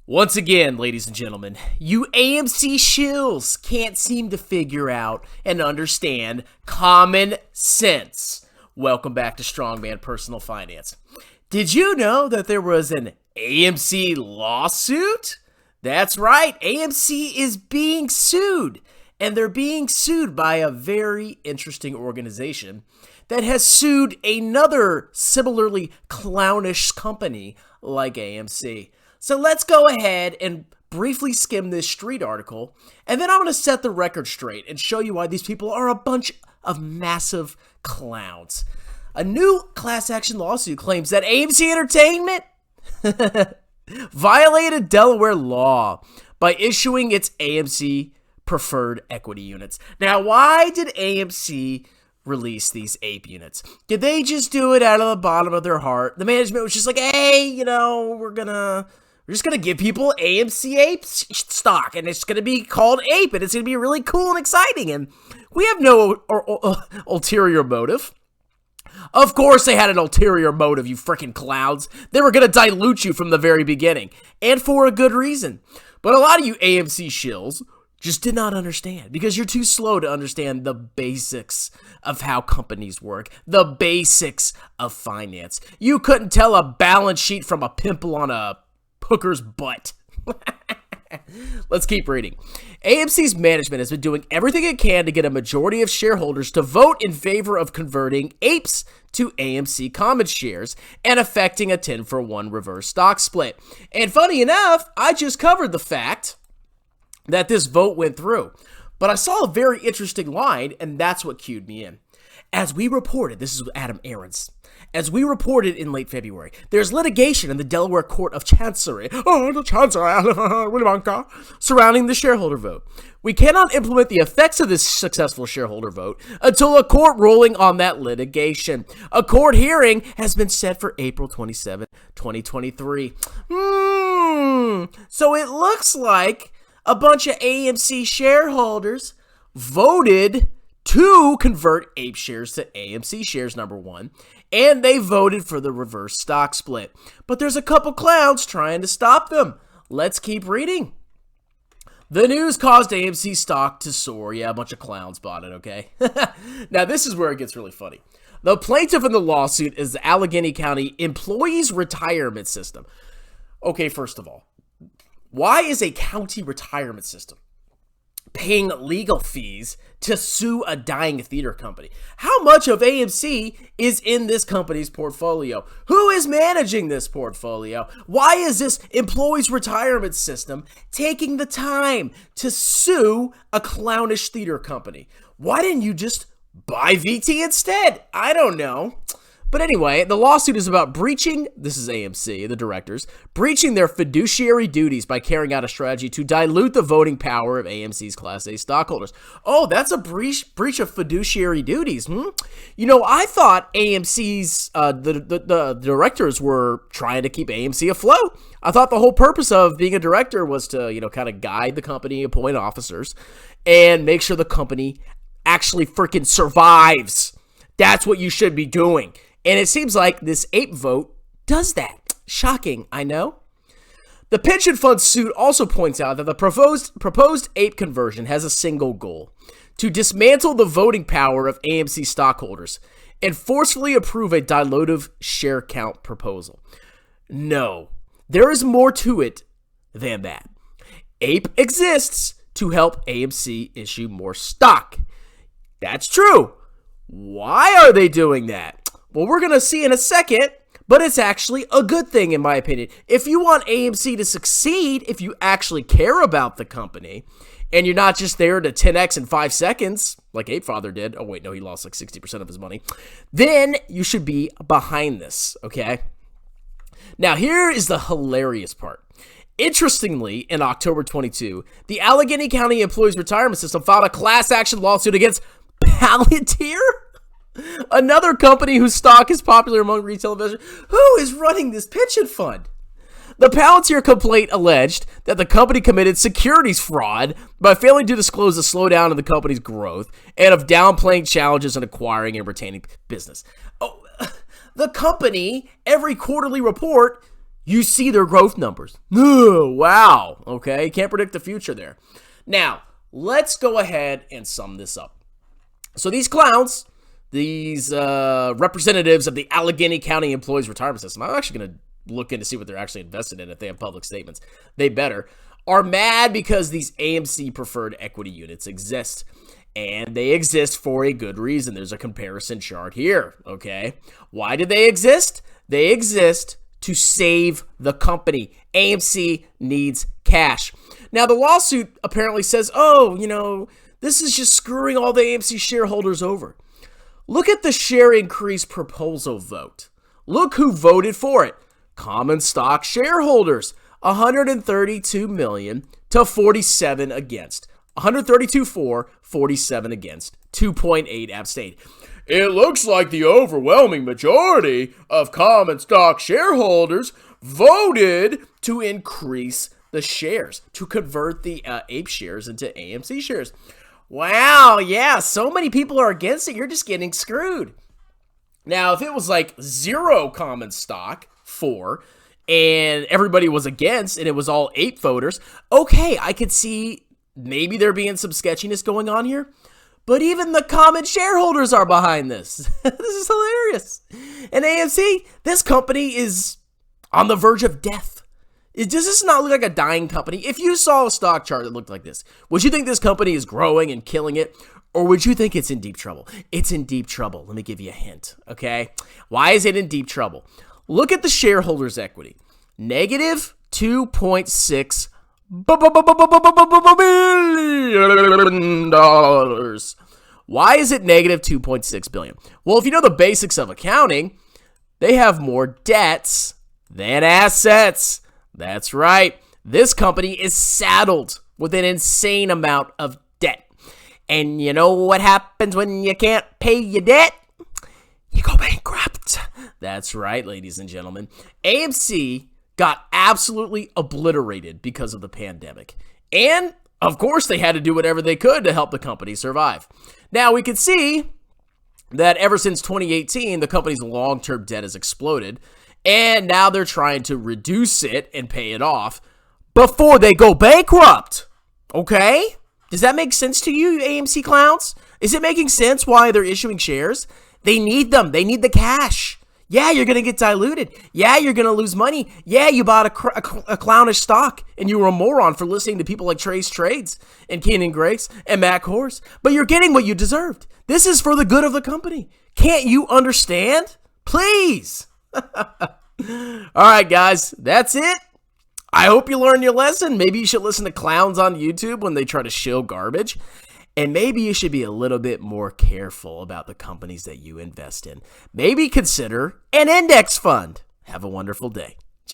Once again, ladies and gentlemen, you AMC shills can't seem to figure out and understand common sense. Welcome back to Strongman Personal Finance. Did you know that there was an AMC lawsuit? That's right, AMC is being sued, and they're being sued by a very interesting organization that has sued another similarly clownish company like AMC. So let's go ahead and briefly skim this street article, and then I'm going to set the record straight and show you why these people are a bunch of massive clowns. A new class action lawsuit claims that AMC Entertainment violated Delaware law by issuing its AMC preferred equity units. Now, why did AMC release these APE units? Did they just do it out of the bottom of their heart? The management was just like, hey, we're just going to give people AMC APE stock, and it's going to be called APE, and it's going to be really cool and exciting, and we have no ulterior motive. Of course they had an ulterior motive, you freaking clowns. They were going to dilute you from the very beginning, and for a good reason. But a lot of you AMC shills just did not understand, because you're too slow to understand the basics of how companies work, the basics of finance. You couldn't tell a balance sheet from a pimple on a hooker's butt. Let's keep reading. AMC's management has been doing everything it can to get a majority of shareholders to vote in favor of converting APEs to AMC common shares and effecting a 10-for-1 reverse stock split. And funny enough, I just covered the fact that this vote went through. But I saw a very interesting line, and that's what cued me in. As we reported, this is Adam Aarons. As we reported in late February, there's litigation in the Delaware Court of Chancery, surrounding the shareholder vote. We cannot implement the effects of this successful shareholder vote until a court ruling on that litigation. A court hearing has been set for April 27, 2023. So it looks like a bunch of AMC shareholders voted to convert APE shares to AMC shares, number one, and they voted for the reverse stock split. But there's a couple clowns trying to stop them. Let's keep reading. The news caused AMC stock to soar. Yeah, a bunch of clowns bought it, okay? Now, this is where it gets really funny. The plaintiff in the lawsuit is the Allegheny County Employees Retirement System. Okay, first of all, why is a county retirement system paying legal fees to sue a dying theater company? How much of AMC is in this company's portfolio? Who is managing this portfolio? Why is this employees retirement system taking the time to sue a clownish theater company? Why didn't you just buy VT instead? I don't know. But anyway, the lawsuit is about breaching, this is AMC, the directors, breaching their fiduciary duties by carrying out a strategy to dilute the voting power of AMC's Class A stockholders. Oh, that's a breach of fiduciary duties, I thought AMC's, the directors were trying to keep AMC afloat. I thought the whole purpose of being a director was to, kind of guide the company, appoint officers, and make sure the company actually freaking survives. That's what you should be doing. And it seems like this APE vote does that. Shocking, I know. The pension fund suit also points out that the proposed APE conversion has a single goal: to dismantle the voting power of AMC stockholders and forcefully approve a dilutive share count proposal. No, there is more to it than that. APE exists to help AMC issue more stock. That's true. Why are they doing that? Well, we're going to see in a second, but it's actually a good thing in my opinion. If you want AMC to succeed, if you actually care about the company, and you're not just there to 10x in 5 seconds, like Ape Father did. Oh, wait, no, he lost like 60% of his money. Then you should be behind this, okay? Now, here is the hilarious part. Interestingly, in October 22, the Allegheny County Employees Retirement System filed a class action lawsuit against Palantir, another company whose stock is popular among retail investors. Who is running this pension fund? The Palantir complaint alleged that the company committed securities fraud by failing to disclose a slowdown in the company's growth and of downplaying challenges in acquiring and retaining business. Oh, the company, every quarterly report, You see their growth numbers. Wow. Okay. Can't predict the future there. Now, let's go ahead and sum this up. So these clowns, these representatives of the Allegheny County Employees Retirement System, I'm actually going to look in to see what they're actually invested in if they have public statements. They better. Are mad because these AMC preferred equity units exist. And they exist for a good reason. There's a comparison chart here, okay? Why do they exist? They exist to save the company. AMC needs cash. Now, the lawsuit apparently says, oh, this is just screwing all the AMC shareholders over. Look at the share increase proposal vote. Look who voted for it. Common stock shareholders, 132 million to 47 against. 132 for, 47 against, 2.8 abstained. It looks like the overwhelming majority of common stock shareholders voted to increase the shares, to convert the APE shares into AMC shares. Wow, yeah, so many people are against it, you're just getting screwed. Now, if it was like 0 common stock for, and everybody was against, and it was all APE voters, okay, I could see maybe there being some sketchiness going on here. But even the common shareholders are behind this. This is hilarious. And AMC, this company is on the verge of death. Does this not look like a dying company? If you saw a stock chart that looked like this, would you think this company is growing and killing it? Or would you think it's in deep trouble? It's in deep trouble. Let me give you a hint, okay? Why is it in deep trouble? Look at the shareholders' equity. Negative 2.6 billion dollars. Why is it negative 2.6 billion? Well, if you know the basics of accounting, they have more debts than assets. That's right. This company is saddled with an insane amount of debt. And you know what happens when you can't pay your debt? You go bankrupt. That's right, ladies and gentlemen. AMC got absolutely obliterated because of the pandemic. And, of course, they had to do whatever they could to help the company survive. Now, we can see that ever since 2018, the company's long-term debt has exploded, and now they're trying to reduce it and pay it off before they go bankrupt. Okay? Does that make sense to you, AMC clowns? Is it making sense why they're issuing shares? They need them. They need the cash. Yeah, you're going to get diluted. Yeah, you're going to lose money. Yeah, you bought a clownish stock, and you were a moron for listening to people like Trey's Trades and Keenan Grace and Matt Kohrs. But you're getting what you deserved. This is for the good of the company. Can't you understand? Please. All right, guys, that's it. I hope you learned your lesson. Maybe you should listen to clowns on YouTube when they try to shill garbage. And maybe you should be a little bit more careful about the companies that you invest in. Maybe consider an index fund. Have a wonderful day.